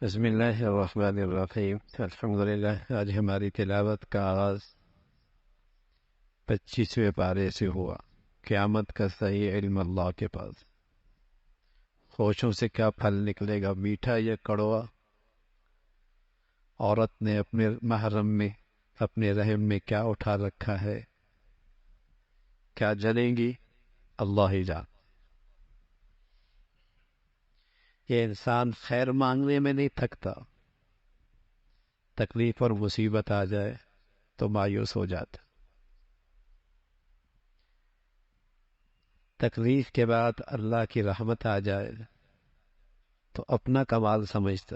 بسم اللہ الرحمن الرحیم الحمدللہ۔ آج ہماری تلاوت کا آغاز 25ویں پارے سے ہوا۔ قیامت کا صحیح علم اللہ کے پاس۔ خوشوں سے کیا پھل نکلے گا، میٹھا یا کڑوا؟ عورت نے اپنے محرم میں اپنے رحم میں کیا اٹھا رکھا ہے، کیا جلیں گی اللہ ہی جان۔ یہ انسان خیر مانگنے میں نہیں تھکتا، تکلیف اور مصیبت آ جائے تو مایوس ہو جاتا۔ تکلیف کے بعد اللہ کی رحمت آ جائے تو اپنا کمال سمجھتا۔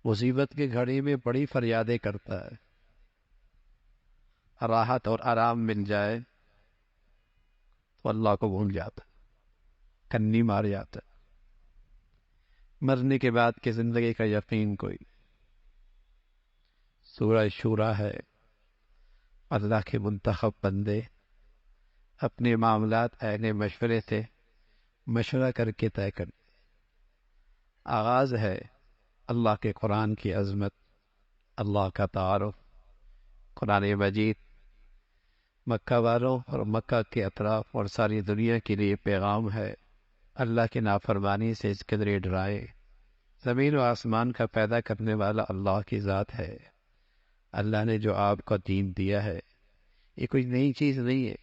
مصیبت کی گھڑی میں بڑی فریادیں کرتا ہے، راحت اور آرام مل جائے تو اللہ کو بھول جاتا، کنی مار جاتا۔ مرنے کے بعد کی زندگی کا یقین کوئی۔ سورہ شورا ہے، اللہ کے منتخب بندے اپنے معاملات اہل مشورے سے مشورہ کر کے طے کرتے۔ آغاز ہے اللہ کے قرآن کی عظمت، اللہ کا تعارف۔ قرآن مجید مکہ والوں اور مکہ کے اطراف اور ساری دنیا کے لیے پیغام ہے۔ اللہ کی نافرمانی سے اس کے ذریعے ڈرائے۔ زمین و آسمان کا پیدا کرنے والا اللہ کی ذات ہے۔ اللہ نے جو آپ کو دین دیا ہے یہ کوئی نئی چیز نہیں ہے۔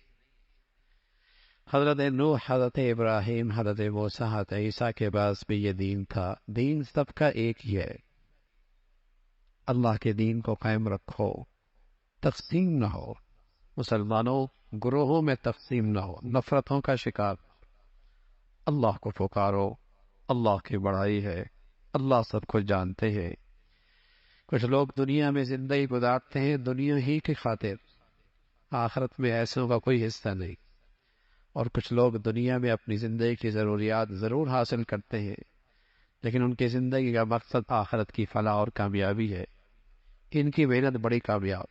حضرت نوح، حضرت ابراہیم، حضرت موسیٰ، حضرت عیسیٰ کے پاس بھی یہ دین تھا۔ دین سب کا ایک ہی ہے۔ اللہ کے دین کو قائم رکھو، تقسیم نہ ہو۔ مسلمانوں گروہوں میں تقسیم نہ ہو، نفرتوں کا شکار۔ اللہ کو پکارو، اللہ کی بڑائی ہے، اللہ سب کو جانتے ہیں۔ کچھ لوگ دنیا میں زندگی گزارتے ہیں دنیا ہی کی خاطر، آخرت میں ایسوں کا کوئی حصہ نہیں۔ اور کچھ لوگ دنیا میں اپنی زندگی کی ضروریات ضرور حاصل کرتے ہیں، لیکن ان کی زندگی کا مقصد آخرت کی فلاح اور کامیابی ہے۔ ان کی محنت بڑی کامیاب،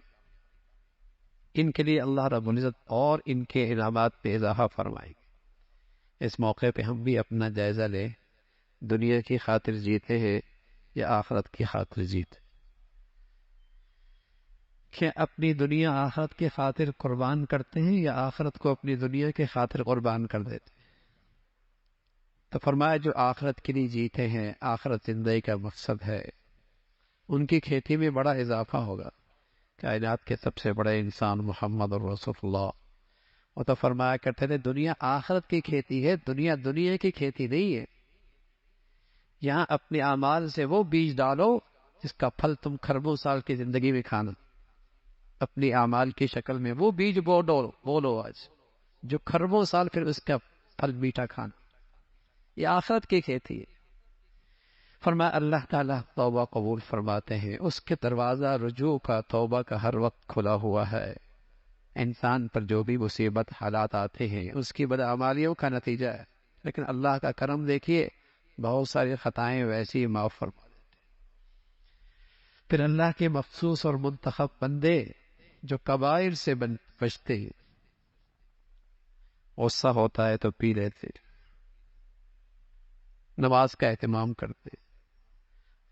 ان کے لیے اللہ رب العزت اور ان کے انعامات پہ اضافہ فرمائے گے۔ اس موقع پہ ہم بھی اپنا جائزہ لیں، دنیا کی خاطر جیتے ہیں یا آخرت کی خاطر جیتے؟ کہ اپنی دنیا آخرت کی خاطر قربان کرتے ہیں یا آخرت کو اپنی دنیا کی خاطر قربان کر دیتے ہیں؟ تو فرمایا جو آخرت کے لیے جیتے ہیں، آخرت زندگی کا مقصد ہے، ان کی کھیتی میں بڑا اضافہ ہوگا۔ کائنات کے سب سے بڑے انسان محمد رسول اللہ، وہ تو فرمایا کرتے تھے دنیا آخرت کی کھیتی ہے، دنیا دنیا کی کھیتی نہیں ہے۔ یہاں اپنے اعمال سے وہ بیج ڈالو جس کا پھل تم کھربوں سال کی زندگی میں کھانا۔ اپنی اعمال کی شکل میں وہ بیج بولو آج جو کھربوں سال پھر اس کا پھل میٹھا کھانا۔ یہ آخرت کی کھیتی ہے۔ فرمایا اللہ تعالیٰ توبہ قبول فرماتے ہیں، اس کے دروازہ رجوع کا، توبہ کا ہر وقت کھلا ہوا ہے۔ انسان پر جو بھی مصیبت حالات آتے ہیں اس کی بدعمالیوں کا نتیجہ ہے، لیکن اللہ کا کرم دیکھیے، بہت ساری خطائیں ویسی معاف فرما دیتے۔ پھر اللہ کے مخصوص اور منتخب بندے جو کبائر سے بچتے ہیں، غصہ ہوتا ہے تو پی لیتے، نماز کا اہتمام کرتے،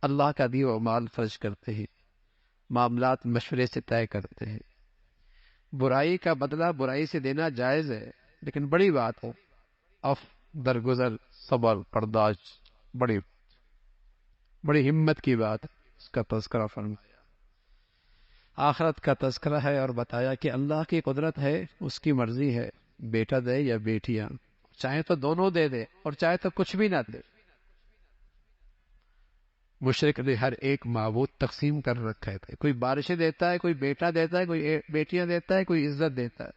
اللہ کا دی و مال خرچ کرتے ہیں، معاملات مشورے سے طے کرتے ہیں۔ برائی کا بدلہ برائی سے دینا جائز ہے، لیکن بڑی بات ہے درگزر، صبر، برداشت، بڑی ہمت کی بات ہے۔ اس کا تذکرہ فرمایا۔ آخرت کا تذکرہ ہے اور بتایا کہ اللہ کی قدرت ہے، اس کی مرضی ہے، بیٹا دے یا بیٹیاں، چاہے تو دونوں دے دے اور چاہے تو کچھ بھی نہ دے۔ مشرک نے ہر ایک معبود تقسیم کر رکھے تھے، کوئی بارشیں دیتا ہے، کوئی بیٹا دیتا ہے، کوئی بیٹیاں دیتا ہے، کوئی عزت دیتا ہے،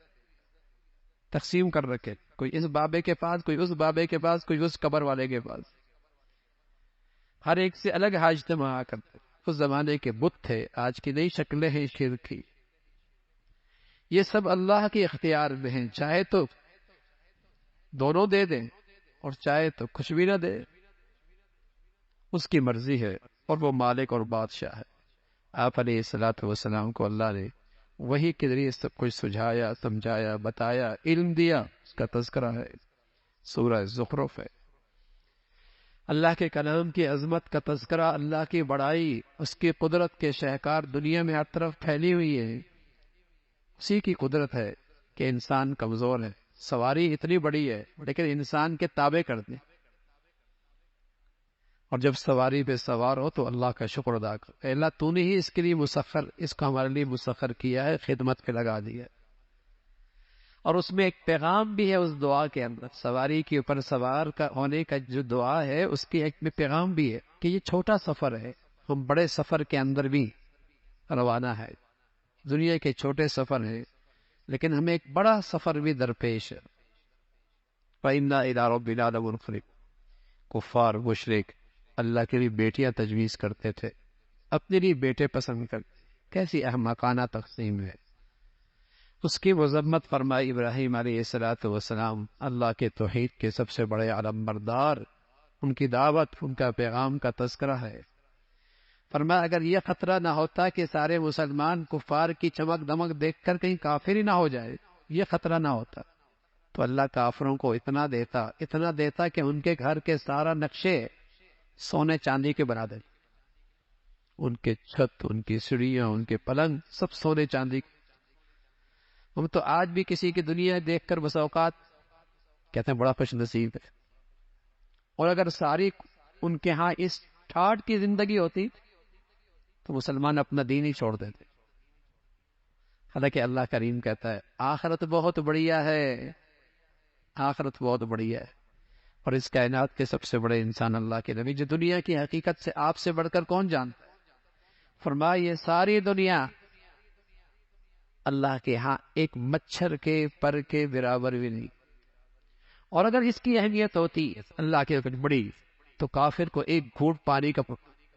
تقسیم کر رکھے، کوئی اس بابے کے پاس، کوئی اس بابے کے پاس، کوئی اس قبر والے کے پاس، ہر ایک سے الگ حاجتیں مانگا کرتے۔ اس زمانے کے بت تھے، آج کی نئی شکلیں ہیں شرک کی۔ یہ سب اللہ کے اختیار میں ہیں، چاہے تو دونوں دے دیں اور چاہے تو کچھ بھی نہ دے، اس کی مرضی ہے، اور وہ مالک اور بادشاہ ہے۔ آپ علیہ الصلوۃ والسلام کو اللہ نے وحی کے ذریعے سب کچھ سجھایا، سمجھایا، بتایا، علم دیا، اس کا تذکرہ ہے، سورہ زخرف ہے۔ اللہ کے کلام کی عظمت کا تذکرہ، اللہ کی بڑائی، اس کی قدرت کے شہکار دنیا میں ہر طرف پھیلی ہوئی ہے۔ اسی کی قدرت ہے کہ انسان کمزور ہے، سواری اتنی بڑی ہے لیکن انسان کے تابع کر دیں، اور جب سواری پہ سوار ہو تو اللہ کا شکر ادا کر، اے اللہ تو نے ہی اس کے لیے مسخر، اس کو ہمارے لیے مسخر کیا ہے، خدمت پہ لگا دیا ہے۔ اور اس میں ایک پیغام بھی ہے اس دعا کے اندر، سواری کے اوپر سوار کا ہونے کا جو دعا ہے اس کی ایک میں پیغام بھی ہے کہ یہ چھوٹا سفر ہے، ہم بڑے سفر کے اندر بھی روانہ ہے، دنیا کے چھوٹے سفر ہیں لیکن ہمیں ایک بڑا سفر بھی درپیش ہے۔ فَإِنَّا إِلَىٰ رَبِّنَا لَمُنْقَلِبُونَ۔ کفار مشرک اللہ کے لیے بیٹیاں تجویز کرتے تھے، اپنے لیے بیٹے پسند کرتے، کیسی احمقانہ تقسیم ہے۔ اس کی مذمت فرمائی ابراہیم علیہ السلام، اللہ کے توحید کے سب سے بڑے علم بردار، ان کی دعوت، ان کا پیغام کا تذکرہ ہے۔ فرمایا اگر یہ خطرہ نہ ہوتا کہ سارے مسلمان کفار کی چمک دمک دیکھ کر کہیں کافر ہی نہ ہو جائے، یہ خطرہ نہ ہوتا تو اللہ کافروں کو اتنا دیتا کہ ان کے گھر کے سارا نقشے سونے چاندی کے بنا دیتے، ان کے چھت، ان کی سیڑھیاں، ان کے پلنگ سب سونے چاندی۔ ہم تو آج بھی کسی کی دنیا دیکھ کر بس اوقات کہتے ہیں بڑا خوش نصیب ہے، اور اگر ساری ان کے ہاں اس ٹھاٹ کی زندگی ہوتی تو مسلمان اپنا دین ہی چھوڑ دیتے۔ حالانکہ اللہ کریم کہتا ہے آخرت بہت بڑھیا ہے، آخرت بہت بڑھیا ہے، اور اس کائنات کے سب سے بڑے انسان اللہ کے نبی، جو دنیا کی حقیقت سے آپ سے بڑھ کر کون جانتا ہے، فرمایا یہ ساری دنیا اللہ کے ہاں ایک مچھر کے پر کے برابر بھی نہیں، اور اگر اس کی اہمیت ہوتی اللہ کے بڑی تو کافر کو ایک گھونٹ پانی کا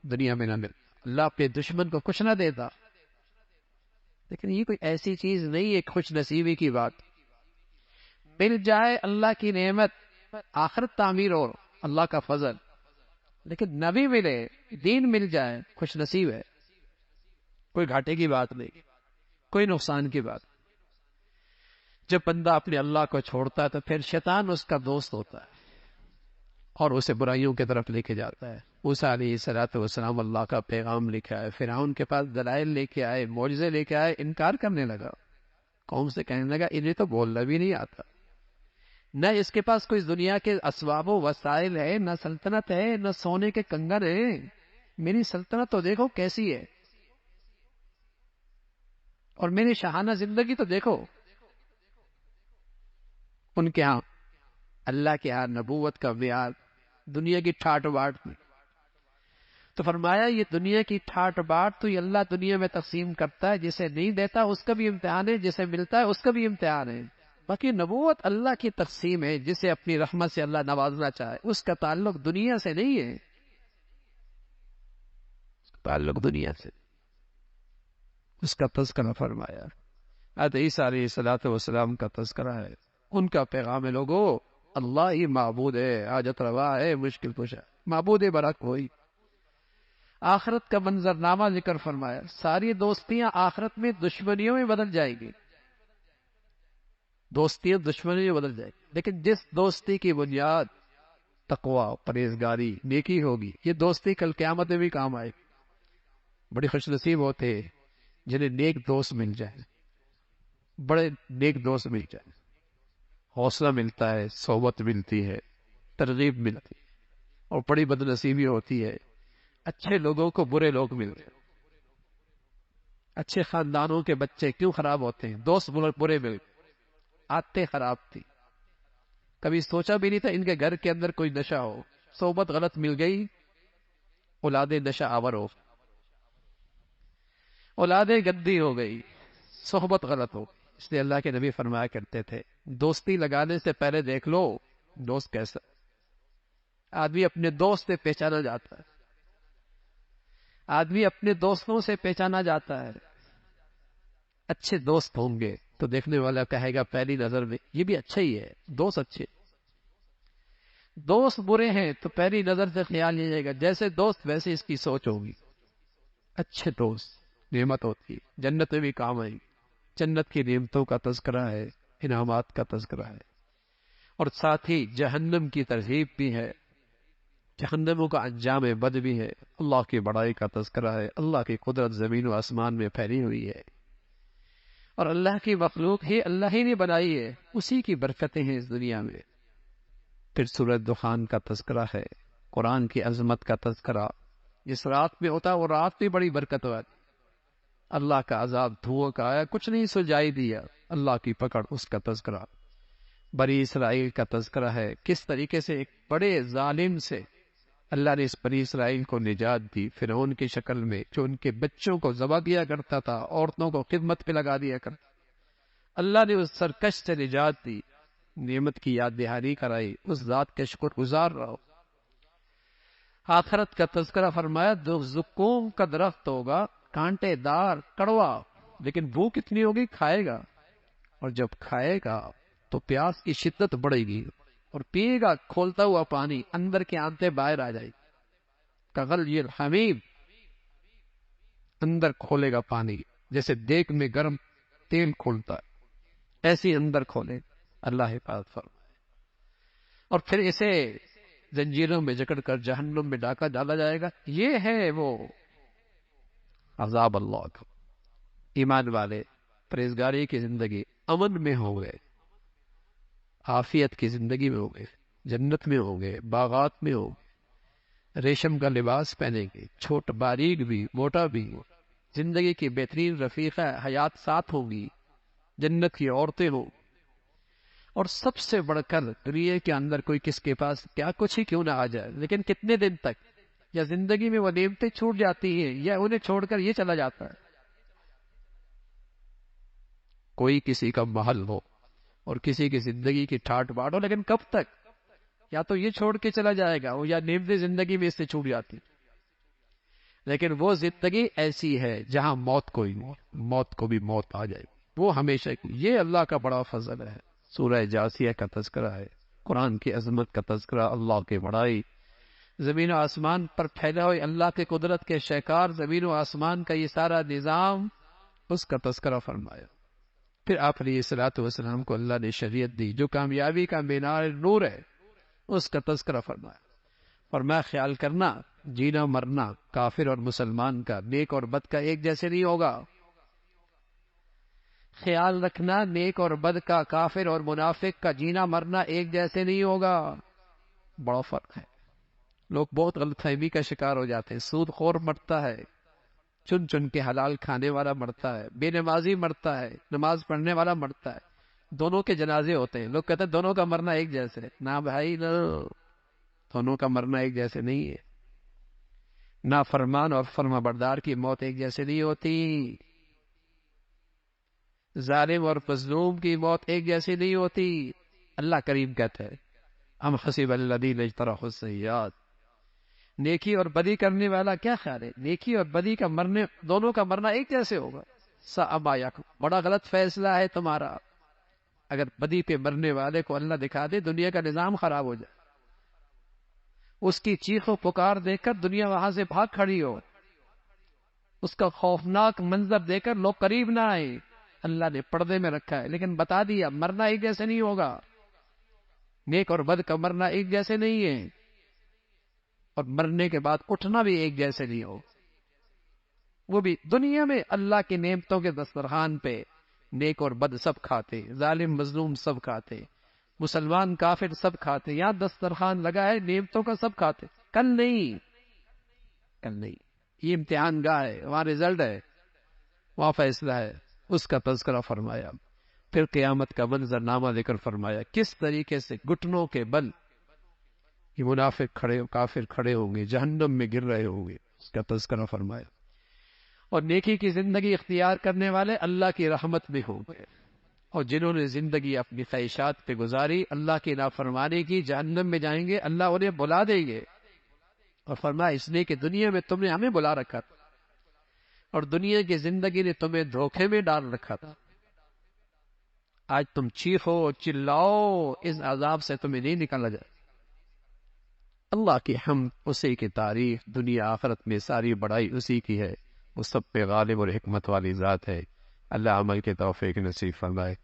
دنیا میں نہ ملتا، اللہ اپنے دشمن کو کچھ نہ دیتا۔ لیکن یہ کوئی ایسی چیز نہیں ہے خوش نصیبی کی بات، مل جائے اللہ کی نعمت، آخرت تعمیر ہو، اللہ کا فضل، لیکن نبی ملے، دین مل جائے، خوش نصیب ہے، کوئی گھاٹے کی بات نہیں، کوئی نقصان کی بات۔ جب بندہ اپنے اللہ کو چھوڑتا ہے تو پھر شیطان اس کا دوست ہوتا ہے اور اسے برائیوں کی طرف لے کے جاتا ہے۔ موسیٰ علیہ السلام اللہ کا پیغام لے کے آئے، فرعون کے پاس دلائل لے کے آئے، معجزے لے کے آئے، انکار کرنے لگا، قوم سے کہنے لگا انہیں تو بولنا بھی نہیں آتا، نہ اس کے پاس کوئی دنیا کے اسباب و وسائل ہے، نہ سلطنت ہے، نہ سونے کے کنگن ہیں، میری سلطنت تو دیکھو کیسی ہے، اور میری شاہانہ زندگی تو دیکھو۔ ان کے ہاں اللہ کے ہاں نبوت کا معیار دنیا کی ٹھاٹ باٹ میں، تو فرمایا یہ دنیا کی ٹھاٹ باٹ تو یہ اللہ دنیا میں تقسیم کرتا ہے، جسے نہیں دیتا اس کا بھی امتحان ہے، جسے ملتا ہے اس کا بھی امتحان ہے۔ باقی نبوت اللہ کی تقسیم ہے، جسے اپنی رحمت سے اللہ نوازنا چاہے، اس کا تعلق دنیا سے نہیں ہے، اس کا تعلق دنیا سے، اس کا تذکرہ فرمایا۔ حضرت عیسیٰ علیہ السلام کا تذکرہ ہے، ان کا پیغام ہے لوگو اللہ ہی معبود ہے، حاجت روا ہے، مشکل کشا ہے، معبود برحق ہوئی۔ آخرت کا منظرنامہ ذکر فرمایا، ساری دوستیاں آخرت میں دشمنیوں میں بدل جائیں گی، دوستیاں دشمنیوں میں بدل جائیں گی، لیکن جس دوستی کی بنیاد تقوی، پرہیزگاری، نیکی ہوگی، یہ دوستی کل قیامت میں بھی کام آئے گی۔ بڑی خوش نصیب ہوتے ہیں جنہیں نیک دوست مل جائے، بڑے نیک دوست مل جائے، حوصلہ ملتا ہے، صحبت ملتی ہے، ترغیب ملتی ہے، اور بڑی بد نصیبی ہوتی ہے اچھے لوگوں کو برے لوگ ملتے ہیں۔ اچھے خاندانوں کے بچے کیوں خراب ہوتے ہیں؟ دوست برے مل گئے، عادتیں خراب تھی، کبھی سوچا بھی نہیں تھا ان کے گھر کے اندر کوئی نشہ ہو، صحبت غلط مل گئی، اولادیں نشہ آور ہو، اولادیں گندی ہو گئی، صحبت غلط ہو گئی۔ اس لیے اللہ کے نبی فرمایا کرتے تھے دوستی لگانے سے پہلے دیکھ لو دوست کیسا۔ آدمی اپنے دوست سے پہچانا جاتا ہے، آدمی اپنے دوستوں سے پہچانا جاتا ہے۔ اچھے دوست ہوں گے تو دیکھنے والا کہے گا پہلی نظر میں یہ بھی اچھا ہی ہے، دوست اچھے۔ دوست برے ہیں تو پہلی نظر سے خیال یہ جائے گا جیسے دوست ویسے اس کی سوچ ہوگی۔ اچھے دوست نعمت ہوتی ہے، جنت میں بھی کام آئے گی، جنت کی نعمتوں کا تذکرہ ہے، انعامات کا تذکرہ ہے، اور ساتھ ہی جہنم کی ترغیب بھی ہے۔ جہنموں کا انجام بد بھی ہے، اللہ کی بڑائی کا تذکرہ ہے، اللہ کی قدرت زمین و آسمان میں پھیلی ہوئی ہے، اور اللہ کی مخلوق ہی اللہ ہی نے بنائی ہے، اسی کی برکتیں ہیں اس دنیا میں۔ پھر سورۃ دخان کا تذکرہ ہے، قرآن کی عظمت کا تذکرہ، جس رات میں ہوتا وہ رات بھی بڑی برکت والی، اللہ کا عذاب دھواں کا آیا، کچھ نہیں سجائی دیا، اللہ کی پکڑ، اس کا تذکرہ۔ بنی اسرائیل کا تذکرہ ہے، کس طریقے سے ایک بڑے ظالم سے اللہ نے اس بنی اسرائیل کو نجات دی، فرعون کی شکل میں، جو ان کے بچوں کو ذبح کیا کرتا تھا، عورتوں کو خدمت پہ لگا دیا کرتا، اللہ نے اس سرکش سے نجات دی، نعمت کی یاد دہانی کرائی، اس ذات کے شکر گزار رہو۔ آخرت کا تذکرہ فرمایا، جو زقوم کا درخت ہوگا، کانٹے دار، کڑوا، لیکن بھوک اتنی ہوگی کھائے گا، اور جب کھائے گا تو پیاس کی شدت بڑھے گی، اور پیے گا کھولتا ہوا پانی، اندر کے آنتیں باہر آ جائے گی، کغلی الحمیم، اندر کھولے گا پانی، جیسے دیگ میں گرم تیل کھولتا ہے، ایسی اندر کھولے، اللہ حفاظت فرمائے۔ اور پھر اسے زنجیروں میں جکڑ کر جہنم میں ڈالا ڈالا جائے گا۔ یہ ہے وہ عذاب اللہ کا۔ ایمان والے پرہیزگاری کی زندگی امن میں ہوں گے، عافیت کی زندگی میں ہوں گے، جنت میں ہوں گے، باغات میں ہوں گے، ریشم کا لباس پہنیں گے، چھوٹ باریک بھی موٹا بھی، زندگی کی بہترین رفیقہ حیات ساتھ ہوں گی، جنت کی عورتیں ہوں، اور سب سے بڑھ کر دنیا کے اندر کوئی کس کے پاس کیا کچھ ہی کیوں نہ آ جائے، لیکن کتنے دن تک، یا زندگی میں وہ نعمتیں چھوٹ جاتی ہیں، یا انہیں چھوڑ کر یہ چلا جاتا ہے۔ کوئی کسی کا محل ہو اور کسی کی زندگی کی ٹھاٹ باٹ ہو، لیکن کب تک؟ یا تو یہ چھوڑ کے چلا جائے گا، یا نعمتیں زندگی میں اس سے چھوٹ جاتی، لیکن وہ زندگی ایسی ہے جہاں موت کوئی نہیں، موت کو بھی موت آ جائے، وہ ہمیشہ کی۔ یہ اللہ کا بڑا فضل ہے۔ سورہ جاثیہ کا تذکرہ ہے، قرآن کی عظمت کا تذکرہ، اللہ کی بڑائی، زمین و آسمان پر پھیلا ہوئے اللہ کے قدرت کے شہکار، زمین و آسمان کا یہ سارا نظام، اس کا تذکرہ فرمایا۔ پھر آپ علیہ الصلوۃ والسلام کو اللہ نے شریعت دی جو کامیابی کا مینار نور ہے، اس کا تذکرہ فرمایا۔ فرمایا خیال کرنا، جینا مرنا کافر اور مسلمان کا، نیک اور بد کا ایک جیسے نہیں ہوگا۔ خیال رکھنا، نیک اور بد کا، کافر اور منافق کا جینا مرنا ایک جیسے نہیں ہوگا، بڑا فرق ہے۔ لوگ بہت غلط فہمی کا شکار ہو جاتے ہیں۔ سود خور مرتا ہے، چن چن کے حلال کھانے والا مرتا ہے، بے نمازی مرتا ہے، نماز پڑھنے والا مرتا ہے، دونوں کے جنازے ہوتے ہیں، لوگ کہتے ہیں دونوں کا مرنا ایک جیسے ہے۔ نہ بھائی نہ، دونوں کا مرنا ایک جیسے نہیں ہے۔ نہ فرمان اور فرما بردار کی موت ایک جیسے نہیں ہوتی، ظالم اور مظلوم کی موت ایک جیسی نہیں ہوتی۔ اللہ کریم کہتا ہے، ام حسب الذین اجترحوا السیئات، نیکی اور بدی کرنے والا کیا خیال ہے نیکی اور بدی کا مرنے، دونوں کا مرنا ایک جیسے ہوگا؟ ساء ما یحکمون، بڑا غلط فیصلہ ہے تمہارا۔ اگر بدی پہ مرنے والے کو اللہ دکھا دے، دنیا کا نظام خراب ہو جائے، اس کی چیخ و پکار دیکھ کر دنیا وہاں سے بھاگ کھڑی ہو، اس کا خوفناک منظر دیکھ کر لوگ قریب نہ آئے، اللہ نے پردے میں رکھا ہے، لیکن بتا دیا مرنا ایک جیسے نہیں ہوگا، نیک اور بد کا مرنا ایک جیسے نہیں ہے، اور مرنے کے بعد اٹھنا بھی ایک جیسے نہیں ہو۔ وہ بھی دنیا میں اللہ کی نعمتوں کے دسترخوان پہ نیک اور بد سب کھاتے، ظالم مظلوم سب کھاتے، مسلمان کافر سب کھاتے، یہاں دسترخوان لگا ہے نعمتوں کا، سب کھاتے، کل نہیں، کل نہیں، یہ امتحان گاہ ہے، وہاں رزلٹ ہے، وہاں فیصلہ ہے، اس کا تذکرہ فرمایا۔ پھر قیامت کا منظرنامہ ذکر فرمایا، کس طریقے سے گھٹنوں کے بل یہ منافق کھڑے، کافر کھڑے ہوں گے، جہنم میں گر رہے ہوں گے، اس کا تذکرہ فرمایا۔ اور نیکی کی زندگی اختیار کرنے والے اللہ کی رحمت میں ہوں گے، اور جنہوں نے زندگی اپنی خواہشات پہ گزاری، اللہ کی نافرمانی کی، جہنم میں جائیں گے، اللہ انہیں بلا دیں گے، اور فرمایا اس لیے کہ دنیا میں تم نے ہمیں بلا رکھا تھا، اور دنیا کی زندگی نے تمہیں دھوکے میں ڈال رکھا تھا، آج تم چیخو چلاؤ، اس عذاب سے تمہیں نہیں نکالا جائے۔ اللہ کی حمد، اسی کی تعریف، دنیا آخرت میں ساری بڑائی اسی کی ہے، وہ سب پہ غالب اور حکمت والی ذات ہے۔ اللہ عمل کے توفیق نصیب فرمائے۔